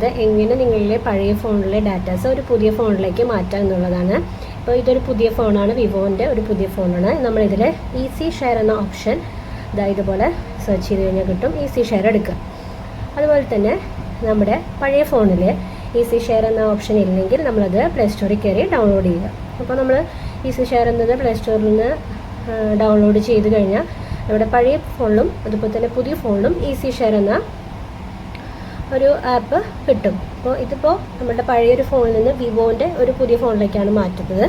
എങ്ങനെ നിങ്ങളുടെ പഴയ ഫോണിലെ ഡാറ്റാസ് ഒരു പുതിയ ഫോണിലേക്ക് മാറ്റാം എന്നുള്ളതാണ്. ഇപ്പോൾ ഇതൊരു പുതിയ ഫോണാണ്, വിവോൻ്റെ ഒരു പുതിയ ഫോണാണ്. നമ്മളിതിൽ ഈസി ഷെയർ എന്ന ഓപ്ഷൻ ഇതുപോലെ സെർച്ച് ചെയ്ത് കഴിഞ്ഞാൽ കിട്ടും. ഈസി ഷെയർ എടുക്കുക. അതുപോലെ തന്നെ നമ്മുടെ പഴയ ഫോണിൽ ഈസി ഷെയർ എന്ന ഓപ്ഷൻ ഇല്ലെങ്കിൽ നമ്മളത് പ്ലേ സ്റ്റോറിൽ കയറി ഡൗൺലോഡ് ചെയ്യുക. അപ്പോൾ നമ്മൾ ഈസി ഷെയർ എന്നത് പ്ലേ സ്റ്റോറിൽ നിന്ന് ഡൗൺലോഡ് ചെയ്ത് കഴിഞ്ഞാൽ നമ്മുടെ പഴയ ഫോണിലും അതുപോലെ തന്നെ പുതിയ ഫോണിലും ഈസി ഷെയർ എന്ന ഒരു ആപ്പ് കിട്ടും. അപ്പോൾ ഇതിപ്പോൾ നമ്മുടെ പഴയൊരു ഫോണിൽ നിന്ന് വിവോൻ്റെ ഒരു പുതിയ ഫോണിലേക്കാണ് മാറ്റുന്നത്.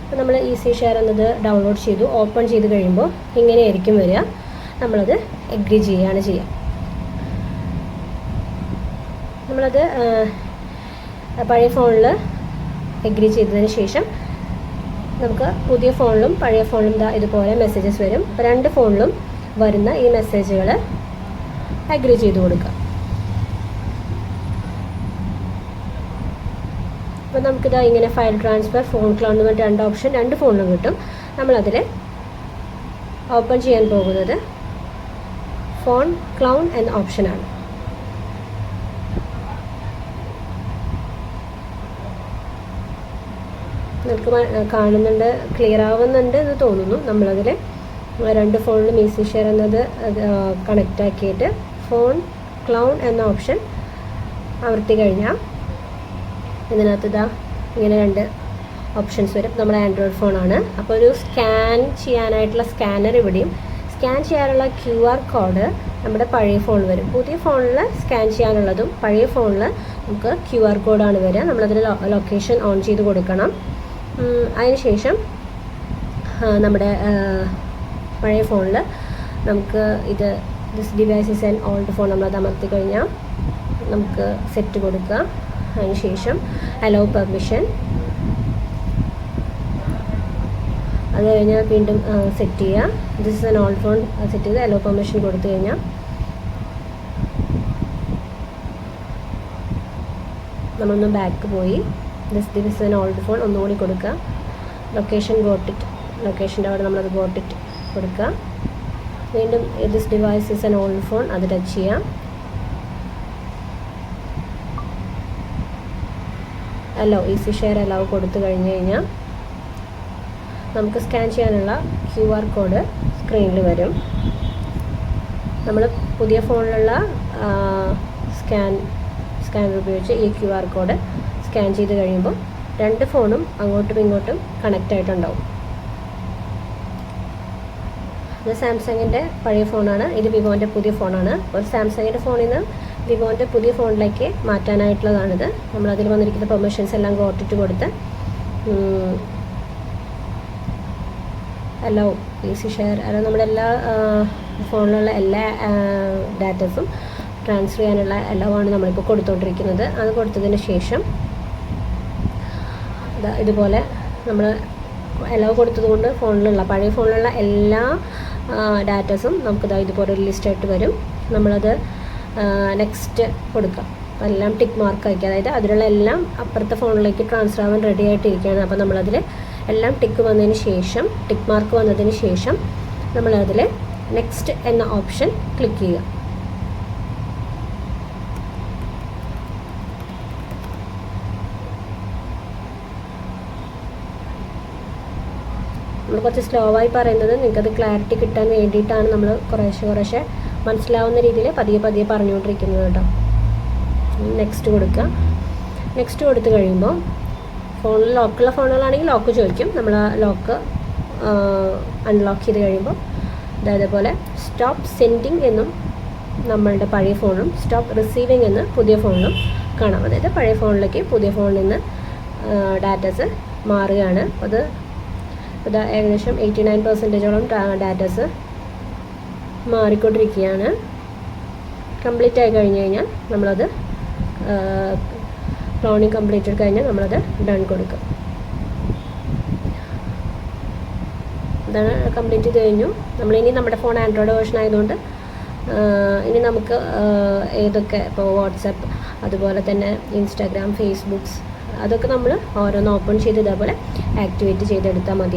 അപ്പോൾ നമ്മൾ ഈസി ഷെയർ എന്നത് ഡൗൺലോഡ് ചെയ്തു, ഓപ്പൺ ചെയ്ത് കഴിയുമ്പോൾ ഇങ്ങനെയായിരിക്കും വരിക. നമ്മളത് എഗ്രി ചെയ്യുകയാണ് ചെയ്യുക. നമ്മളത് പഴയ ഫോണിൽ എഗ്രി ചെയ്തതിന് ശേഷം നമുക്ക് പുതിയ ഫോണിലും പഴയ ഫോണിലും ഇതുപോലെ മെസ്സേജസ് വരും. അപ്പോൾ രണ്ട് ഫോണിലും വരുന്ന ഈ മെസ്സേജുകൾ അഗ്രി ചെയ്ത് കൊടുക്കുക. അപ്പോൾ നമുക്കിതാ ഇങ്ങനെ ഫയൽ ട്രാൻസ്ഫർ, ഫോൺ ക്ലോൺ എന്ന് പറഞ്ഞ രണ്ട് ഓപ്ഷൻ രണ്ട് ഫോണിലും കിട്ടും. നമ്മളതിൽ ഓപ്പൺ ചെയ്യാൻ പോകുന്നത് ഫോൺ ക്ലോൺ എന്ന ഓപ്ഷനാണ്. നിങ്ങൾക്ക് കാണുന്നുണ്ട്, ക്ലിയർ ആവുന്നുണ്ട് എന്ന് തോന്നുന്നു. നമ്മളതിൽ രണ്ട് ഫോണിലും ഈസി ഷെയർ എന്നത് കണക്റ്റ് ആക്കിയിട്ട് ഫോൺ ക്ലോൺ എന്ന ഓപ്ഷൻ അമർത്തി കഴിഞ്ഞാൽ ഇതിനകത്ത് ഇങ്ങനെ രണ്ട് ഓപ്ഷൻസ് വരും. നമ്മുടെ ആൻഡ്രോയിഡ് ഫോണാണ്. അപ്പോൾ ഒരു സ്കാൻ ചെയ്യാനായിട്ടുള്ള സ്കാനർ ഇവിടെയും, സ്കാൻ ചെയ്യാനുള്ള QR കോഡ് നമ്മുടെ പഴയ ഫോണിൽ വരും. പുതിയ ഫോണിൽ സ്കാൻ ചെയ്യാനുള്ളതും പഴയ ഫോണിൽ നമുക്ക് QR കോഡാണ് വരിക. നമ്മളതിൽ ലൊക്കേഷൻ ഓൺ ചെയ്ത് കൊടുക്കണം. അതിനുശേഷം നമ്മുടെ പഴയ ഫോണിൽ നമുക്ക് this device is an old phone നമ്മളത് അമർത്തി കഴിഞ്ഞാൽ നമുക്ക് സെറ്റ് കൊടുക്കുക. അതിനുശേഷം അലോ പെർമിഷൻ, അത് കഴിഞ്ഞാൽ വീണ്ടും സെറ്റ് ചെയ്യുക. This is an old phone set ചെയ്ത് അലോ പെർമിഷൻ കൊടുത്തു കഴിഞ്ഞാൽ നമ്മളൊന്ന് ബാക്ക് പോയി this is an old phone ഒന്നുകൂടി കൊടുക്കുക. ലൊക്കേഷൻ ഗോട്ടിറ്റ്, ലൊക്കേഷൻ്റെ അവിടെ നമ്മളത് ഗോട്ടിറ്റ് കൊടുക്കുക. വീണ്ടും this device is an old phone അത് ടച്ച് ചെയ്യാം. അലോ ഈസി ഷെയർ അലോ കൊടുത്തു കഴിഞ്ഞ് കഴിഞ്ഞാൽ നമുക്ക് സ്കാൻ ചെയ്യാനുള്ള QR കോഡ് സ്ക്രീനിൽ വരും. നമ്മൾ പുതിയ ഫോണിലുള്ള സ്കാനർ ഉപയോഗിച്ച് ഈ QR കോഡ് സ്കാൻ ചെയ്ത് കഴിയുമ്പോൾ രണ്ട് ഫോണും അങ്ങോട്ടും ഇങ്ങോട്ടും കണക്റ്റ് ആയിട്ടുണ്ടാവും. ഇത് സാംസങ്ങിൻ്റെ പഴയ ഫോണാണ്, ഇത് വിവോൻ്റെ പുതിയ ഫോണാണ്. ഒരു സാംസങ്ങിൻ്റെ ഫോണിൽ നിന്ന് വിവോൻ്റെ പുതിയ ഫോണിലേക്ക് മാറ്റാനായിട്ടുള്ളതാണിത്. നമ്മളതിൽ വന്നിരിക്കുന്ന പെർമിഷൻസ് എല്ലാം ഗോട്ടിട്ട് കൊടുത്ത് അലോ ഈസി ഷെയർ അലോ നമ്മുടെ എല്ലാ ഫോണിലുള്ള എല്ലാ ഡാറ്റാസും ട്രാൻസ്ഫർ ചെയ്യാനുള്ള എല്ലാമാണ് നമ്മളിപ്പോൾ കൊടുത്തുകൊണ്ടിരിക്കുന്നത്. അത് കൊടുത്തതിന് ശേഷം ഇതുപോലെ നമ്മൾ അലോ കൊടുത്തതുകൊണ്ട് പഴയ ഫോണിലുള്ള എല്ലാ ഡാറ്റാസും നമുക്കിതാ ഇതുപോലെ ഒരു ലിസ്റ്റായിട്ട് വരും. നമ്മളത് നെക്സ്റ്റ് കൊടുക്കുക. അപ്പോൾ എല്ലാം ടിക്ക് മാർക്ക് ആക്കി, അതായത് അതിലുള്ള എല്ലാം അപ്പുറത്തെ ഫോണിലേക്ക് ട്രാൻസ്ഫർ ആവാൻ റെഡി ആയിട്ടിരിക്കുകയാണ്. അപ്പോൾ നമ്മളതിൽ എല്ലാം ടിക്ക് വന്നതിന് ശേഷം, ടിക്ക് മാർക്ക് വന്നതിന് ശേഷം നമ്മളതിൽ നെക്സ്റ്റ് എന്ന ഓപ്ഷൻ ക്ലിക്ക് ചെയ്യുക. നമ്മൾ കുറച്ച് സ്ലോ ആയി പറയുന്നത് നിങ്ങൾക്കത് ക്ലാരിറ്റി കിട്ടാൻ വേണ്ടിയിട്ടാണ്. നമ്മൾ കുറേശ്ശെ മനസ്സിലാവുന്ന രീതിയിൽ പതിയെ പറഞ്ഞുകൊണ്ടിരിക്കുന്നത് കേട്ടോ. നെക്സ്റ്റ് കൊടുക്കുക. നെക്സ്റ്റ് കൊടുത്തു കഴിയുമ്പോൾ ഫോണിൽ ലോക്കുള്ള ഫോണുകളാണെങ്കിൽ ലോക്ക് ചോദിക്കും. നമ്മൾ ആ ലോക്ക് അൺലോക്ക് ചെയ്ത് കഴിയുമ്പോൾ അതേപോലെ സ്റ്റോപ്പ് സെൻഡിങ് എന്നും നമ്മളുടെ പഴയ ഫോണിലും സ്റ്റോപ്പ് റിസീവിങ് എന്ന് പുതിയ ഫോണിലും കാണാം. അതായത് പഴയ ഫോണിലേക്ക് പുതിയ ഫോണിൽ നിന്ന് ഡാറ്റാസ് മാറുകയാണ്. അത് ഏകദേശം 89% ഡാറ്റാസ് മാറിക്കൊണ്ടിരിക്കുകയാണ്. കംപ്ലീറ്റ് ആയി കഴിഞ്ഞ് കഴിഞ്ഞാൽ നമ്മളത് ക്ലോണിങ് കംപ്ലീറ്റ് കഴിഞ്ഞാൽ നമ്മളത് ഡൺ കൊടുക്കും. അതാണ് കംപ്ലീറ്റ് ചെയ്ത് കഴിഞ്ഞു. നമ്മളിനി നമ്മുടെ ഫോൺ ആൻഡ്രോയിഡ് വേർഷൻ ആയതുകൊണ്ട് ഇനി നമുക്ക് ഏതൊക്കെ ഇപ്പോൾ വാട്സപ്പ് അതുപോലെ തന്നെ ഇൻസ്റ്റാഗ്രാം, ഫേസ്ബുക്സ് അതൊക്കെ നമ്മൾ ഓരോന്ന് ഓപ്പൺ ചെയ്ത് ഇതേപോലെ ആക്ടിവേറ്റ് ചെയ്തെടുത്താൽ മതി.